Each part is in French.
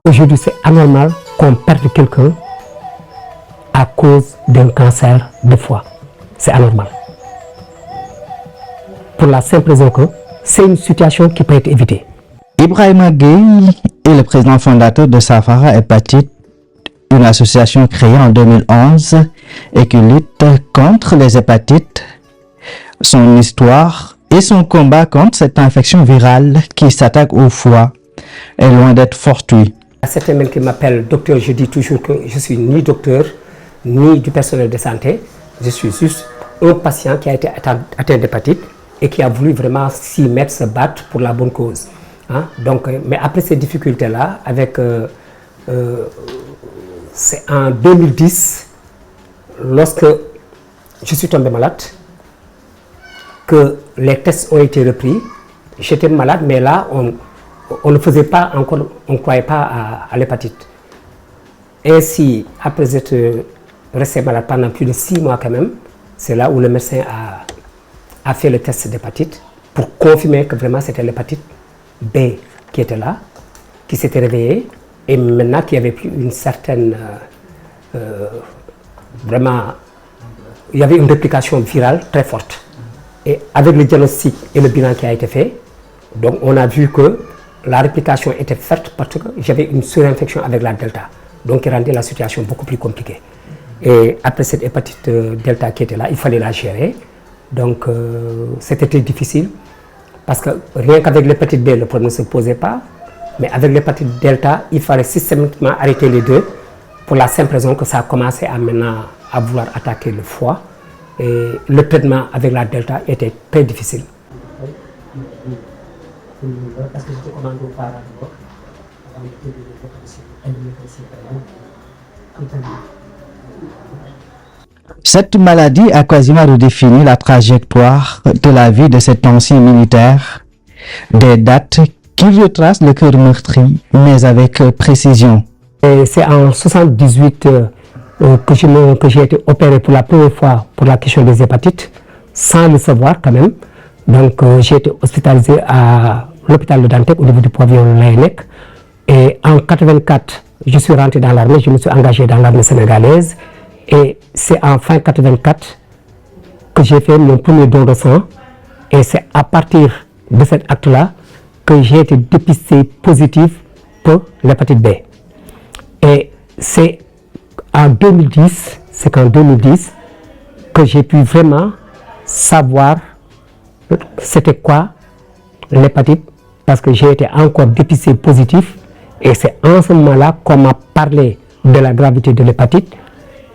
Aujourd'hui, c'est anormal qu'on perde quelqu'un à cause d'un cancer de foie. C'est anormal. Pour la simple raison que c'est une situation qui peut être évitée. Ibrahima Gueye est le président fondateur de Safara Hépatite, une association créée en 2011 et qui lutte contre les hépatites. Son histoire et son combat contre cette infection virale qui s'attaque au foie est loin d'être fortuit. À certains même qui m'appellent docteur, je dis toujours que je suis ni docteur, ni du personnel de santé. Je suis juste un patient qui a été atteint d'hépatite et qui a voulu vraiment s'y mettre, se battre pour la bonne cause. Hein? Donc, mais après ces difficultés-là, c'est en 2010, lorsque je suis tombé malade, que les tests ont été repris. J'étais malade, mais là, on ne faisait pas encore, on ne croyait pas à l'hépatite. Ainsi, après être resté malade pendant plus de 6 mois quand même, c'est là où le médecin a fait le test d'hépatite pour confirmer que vraiment c'était l'hépatite B qui était là, qui s'était réveillée et maintenant qu'il y avait plus une certaine vraiment, il y avait une réplication virale très forte. Et avec le diagnostic et le bilan qui a été fait, donc on a vu que la réplication était faite parce que j'avais une surinfection avec la delta, donc qui rendait la situation beaucoup plus compliquée. Et après cette hépatite delta qui était là, il fallait la gérer. Donc c'était très difficile parce que rien qu'avec l'hépatite B, le problème ne se posait pas. Mais avec l'hépatite delta, il fallait systématiquement arrêter les deux pour la simple raison que ça a commencé à maintenant à vouloir attaquer le foie. Et le traitement avec la delta était très difficile. Cette maladie a quasiment redéfini la trajectoire de la vie de cet ancien militaire. Des dates qui retracent le cœur meurtri, mais avec précision. C'est en 1978 que j'ai été opéré pour la première fois pour la question des hépatites, sans le savoir quand même. Donc j'ai été hospitalisé à l'hôpital de Dantec au niveau du pavillon Laennec. Et en 1984, je suis rentré dans l'armée, je me suis engagé dans l'armée sénégalaise. Et c'est en fin 1984 que j'ai fait mon premier don de sang. Et c'est à partir de cet acte-là que j'ai été dépisté positif pour l'hépatite B. Et c'est en 2010, que j'ai pu vraiment savoir c'était quoi l'hépatite, parce que j'ai été encore dépisté positif. Et c'est en ce moment-là qu'on m'a parlé de la gravité de l'hépatite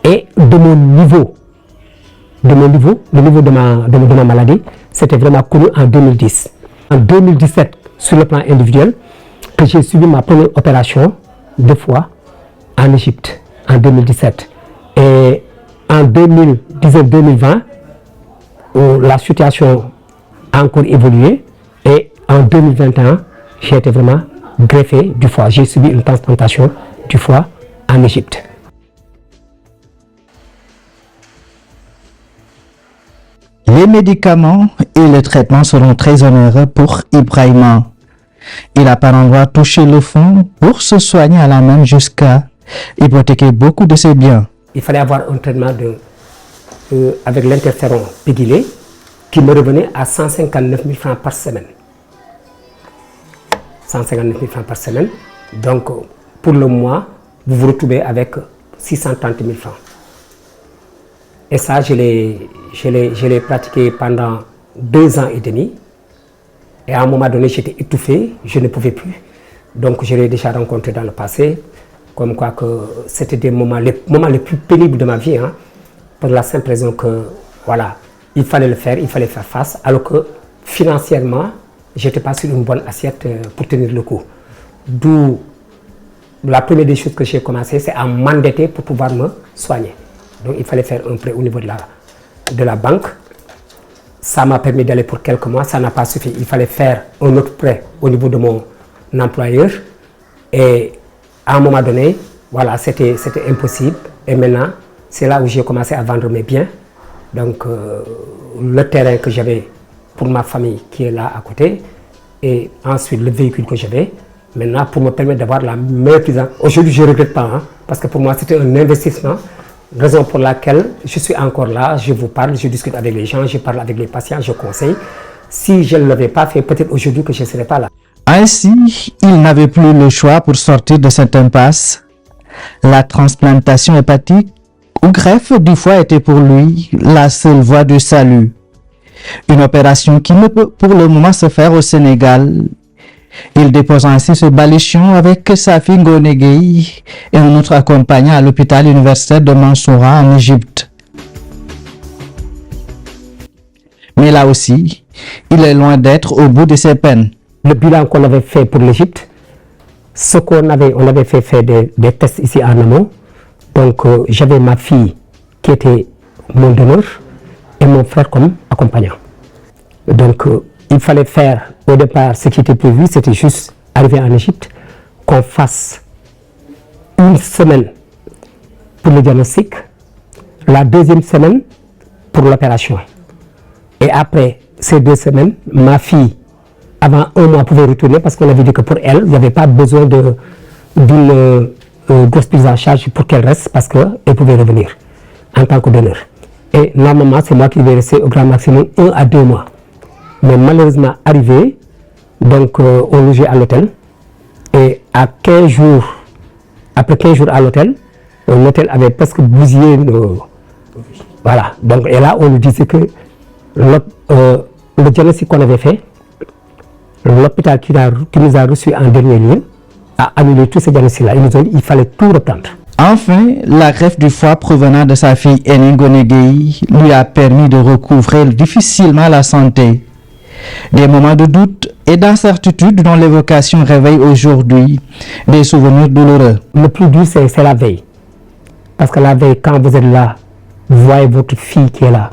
et de mon niveau. Le niveau de ma maladie, c'était vraiment connu en 2010. En 2017, sur le plan individuel, que j'ai suivi ma première opération de foie en Égypte, en 2017. Et en 2019-2020, la situation a encore évolué. Et en 2021, j'ai été vraiment greffé du foie. J'ai subi une transplantation du foie en Égypte. Les médicaments et le traitement seront très onéreux pour Ibrahima. Il a par endroits touché le fond pour se soigner à la main jusqu'à hypothéquer beaucoup de ses biens. Il fallait avoir un traitement avec l'interféron pégylé qui me revenait à 159 000 francs par semaine. 159 000 francs par semaine. Donc, pour le mois, vous vous retrouvez avec 630 000 francs. Et ça, je l'ai pratiqué pendant 2 ans et demi. Et à un moment donné, j'étais étouffé, je ne pouvais plus. Donc, je l'ai déjà rencontré dans le passé. Comme quoi que c'était les moments les plus pénibles de ma vie. Hein, pour la simple raison que, voilà, il fallait le faire, il fallait faire face. Alors que, financièrement, je n'étais pas sur une bonne assiette pour tenir le coup. D'où la première des choses que j'ai commencé, c'est à m'endetter pour pouvoir me soigner. Donc il fallait faire un prêt au niveau de la banque. Ça m'a permis d'aller pour quelques mois, ça n'a pas suffi. Il fallait faire un autre prêt au niveau de mon employeur. Et à un moment donné, voilà, c'était impossible. Et maintenant, c'est là où j'ai commencé à vendre mes biens. Donc le terrain que j'avais pour ma famille qui est là à côté, et ensuite le véhicule que j'avais, maintenant pour me permettre d'avoir la meilleure prise en... Aujourd'hui, je ne regrette pas, hein, parce que pour moi, c'était un investissement, raison pour laquelle je suis encore là, je vous parle, je discute avec les gens, je parle avec les patients, je conseille. Si je ne l'avais pas fait, peut-être aujourd'hui que je ne serais pas là. Ainsi, il n'avait plus le choix pour sortir de cette impasse. La transplantation hépatique ou greffe du foie était pour lui la seule voie de salut. Une opération qui ne peut pour le moment se faire au Sénégal. Il dépose ainsi ce baluchon avec sa fille Ngoné Gueye et un autre accompagnant à l'hôpital universitaire de Mansoura en Égypte. Mais là aussi, il est loin d'être au bout de ses peines. Le bilan qu'on avait fait pour l'Égypte, on avait fait des tests ici en amont. Donc j'avais ma fille qui était mon donneur et mon frère comme accompagnant. Donc il fallait faire au départ ce qui était prévu, c'était juste arriver en Égypte, qu'on fasse une semaine pour le diagnostic, la deuxième semaine pour l'opération. Et après ces 2 semaines, ma fille, avant 1 mois, pouvait retourner parce qu'on avait dit que pour elle, il n'y avait pas besoin d'une grosse prise en charge pour qu'elle reste parce qu'elle pouvait revenir en tant que donneur. Et normalement, c'est moi qui devais rester au grand maximum 1 à 2 mois. Mais malheureusement, arrivé, donc on logeait à l'hôtel. Et à 15 jours, après 15 jours à l'hôtel avait presque bousillé voilà. Donc, et là, on nous disait que le diagnostic qu'on avait fait, l'hôpital qui nous a reçus en dernier lieu, a annulé tous ces diagnostics-là. Ils nous ont dit qu'il fallait tout reprendre. Enfin, la greffe du foie provenant de sa fille Ngoné Gueye lui a permis de recouvrer difficilement la santé. Des moments de doute et d'incertitude dont l'évocation réveille aujourd'hui des souvenirs douloureux. Le plus dur, c'est la veille. Parce que la veille, quand vous êtes là, vous voyez votre fille qui est là,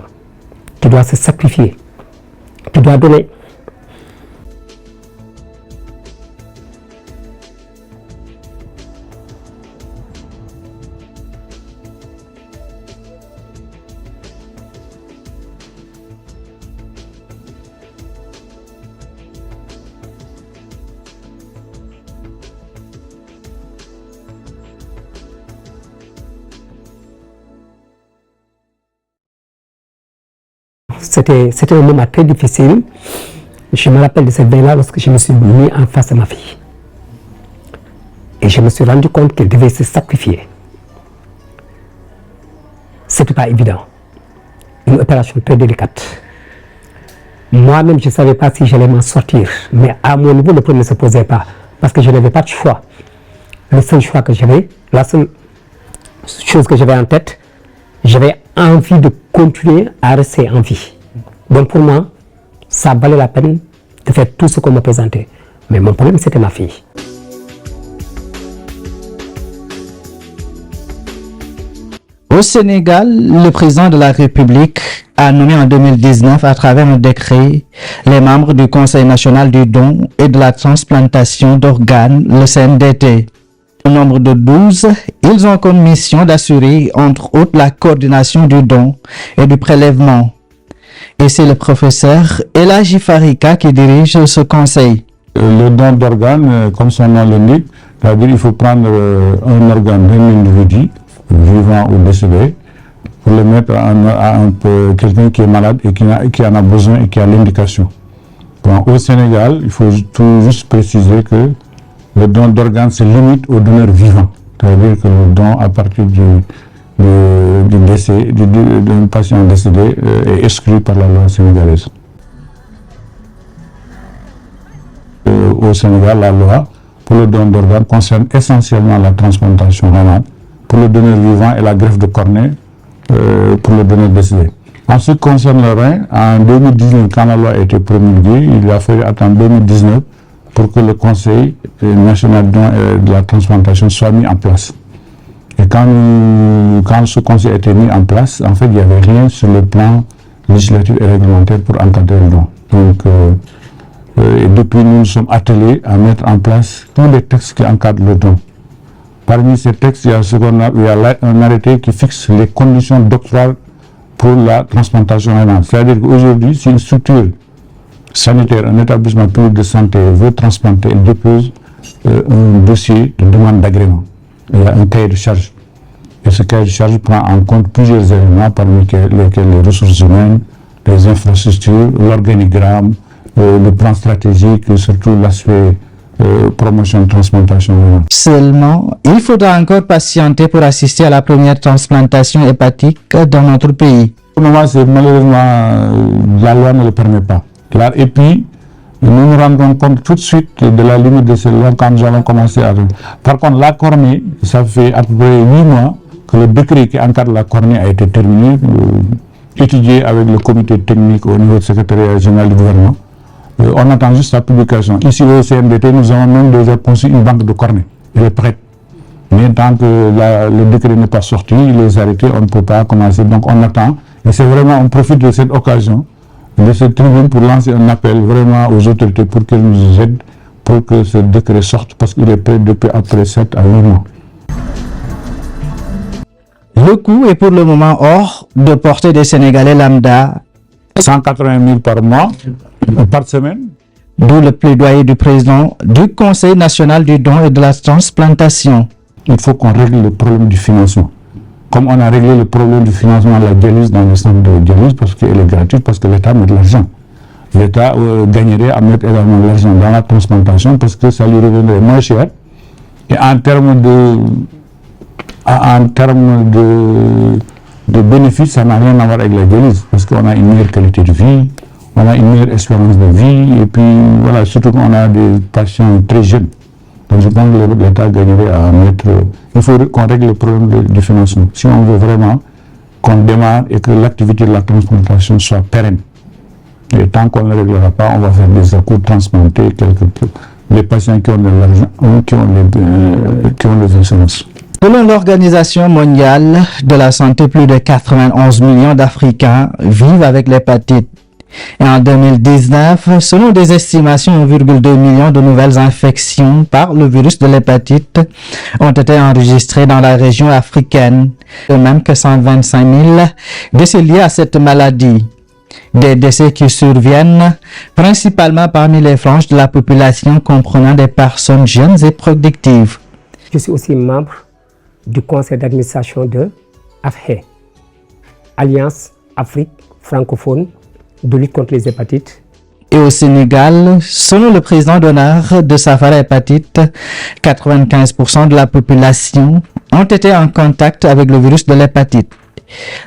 qui doit se sacrifier, qui doit donner. C'était un moment très difficile. Je me rappelle de cette veille-là lorsque je me suis mis en face de ma fille. Et je me suis rendu compte qu'elle devait se sacrifier. Ce n'était pas évident. Une opération très délicate. Moi-même, je ne savais pas si j'allais m'en sortir. Mais à mon niveau, le problème ne se posait pas. Parce que je n'avais pas de choix. Le seul choix que j'avais, la seule chose que j'avais en tête, j'avais envie de continuer à rester en vie. Donc pour moi, ça valait la peine de faire tout ce qu'on me présentait. Mais mon problème, c'était ma fille. Au Sénégal, le président de la République a nommé en 2019 à travers un décret les membres du Conseil national du don et de la transplantation d'organes, le CNDT. Au nombre de 12, ils ont comme mission d'assurer, entre autres, la coordination du don et du prélèvement. Et c'est le professeur Elaji Farika qui dirige ce conseil. Le don d'organes, comme son nom l'indique, c'est-à-dire qu'il faut prendre un organe d'un individu, vivant ou décédé, pour le mettre à quelqu'un qui est malade et qui en a besoin et qui a l'indication. Bon, au Sénégal, il faut tout juste préciser que le don d'organes se limite aux donneurs vivants. C'est-à-dire que le don à partir du décès d'un patient décédé est exclu par la loi sénégalaise. Au Sénégal, la loi pour le don d'organes concerne essentiellement la transplantation rénale pour le donneur vivant et la greffe de cornée pour le donneur décédé. En ce qui concerne le rein, en 2019, quand la loi a été promulguée, il a fallu attendre 2019 pour que le Conseil national de la transplantation soit mis en place. Et quand ce conseil a été mis en place, en fait, il n'y avait rien sur le plan législatif et réglementaire pour encadrer le don. Donc, et depuis, nous nous sommes attelés à mettre en place tous les textes qui encadrent le don. Parmi ces textes, il y a un arrêté qui fixe les conditions d'octroi pour la transplantation rénale. C'est-à-dire qu'aujourd'hui, si une structure sanitaire, un établissement public de santé veut transplanter, elle dépose un dossier de demande d'agrément. Il y a un cahier de charge. Et ce cahier de charge prend en compte plusieurs éléments, parmi lesquels les ressources humaines, les infrastructures, l'organigramme, le plan stratégique et surtout l'aspect promotion de transplantation. Seulement, il faudra encore patienter pour assister à la première transplantation hépatique dans notre pays. Pour le moment, malheureusement, la loi ne le permet pas. Et puis, nous nous rendons compte tout de suite de la limite de cette loi quand nous allons commencer à... Par contre, la cornée, ça fait à peu près 8 mois que le décret qui encadre la cornée a été terminé, étudié avec le comité technique au niveau du secrétariat général du gouvernement. On attend juste la publication. Ici au CNDT, nous avons même déjà conçu une banque de cornée. Elle est prête. Mais tant que le décret n'est pas sorti, les arrêtés, on ne peut pas commencer. Donc on attend. Et c'est vraiment, on profite de cette occasion, de cette tribune pour lancer un appel vraiment aux autorités pour qu'elles nous aident pour que ce décret sorte parce qu'il est prêt depuis après 7 à 8 mois. Le coût est pour le moment hors de portée des Sénégalais lambda. 180 000 par mois, par semaine. D'où le plaidoyer du président du Conseil national du don et de la transplantation. Il faut qu'on règle le problème du financement. Comme on a réglé le problème du financement de la dialyse dans le centre de dialyse, parce qu'elle est gratuite, parce que l'État met de l'argent. L'État gagnerait à mettre également de l'argent dans la transplantation parce que ça lui reviendrait moins cher. Et en termes de bénéfices, ça n'a rien à voir avec la dialyse, parce qu'on a une meilleure qualité de vie, on a une meilleure espérance de vie, et puis voilà, surtout qu'on a des patients très jeunes. Donc je pense que l'État gagnerait à mettre... Il faut qu'on règle le problème du financement. Si on veut vraiment qu'on démarre et que l'activité de la transplantation soit pérenne. Et tant qu'on ne le réglera pas, on va faire des accords transplantés, les patients qui ont de l'argent ou qui ont les assurances. Selon l'Organisation mondiale de la santé, plus de 91 millions d'Africains vivent avec l'hépatite. Et en 2019, selon des estimations, 1,2 million de nouvelles infections par le virus de l'hépatite ont été enregistrées dans la région africaine, de même que 125 000 décès liés à cette maladie. Des décès qui surviennent principalement parmi les franges de la population comprenant des personnes jeunes et productives. Je suis aussi membre du conseil d'administration de AFHE, Alliance Afrique francophone de lutte contre les hépatites. Et au Sénégal, selon le président d'honneur de Safara Hépatite, 95% de la population ont été en contact avec le virus de l'hépatite.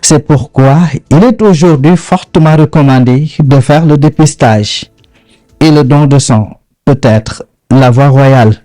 C'est pourquoi il est aujourd'hui fortement recommandé de faire le dépistage et le don de sang, peut-être la voie royale.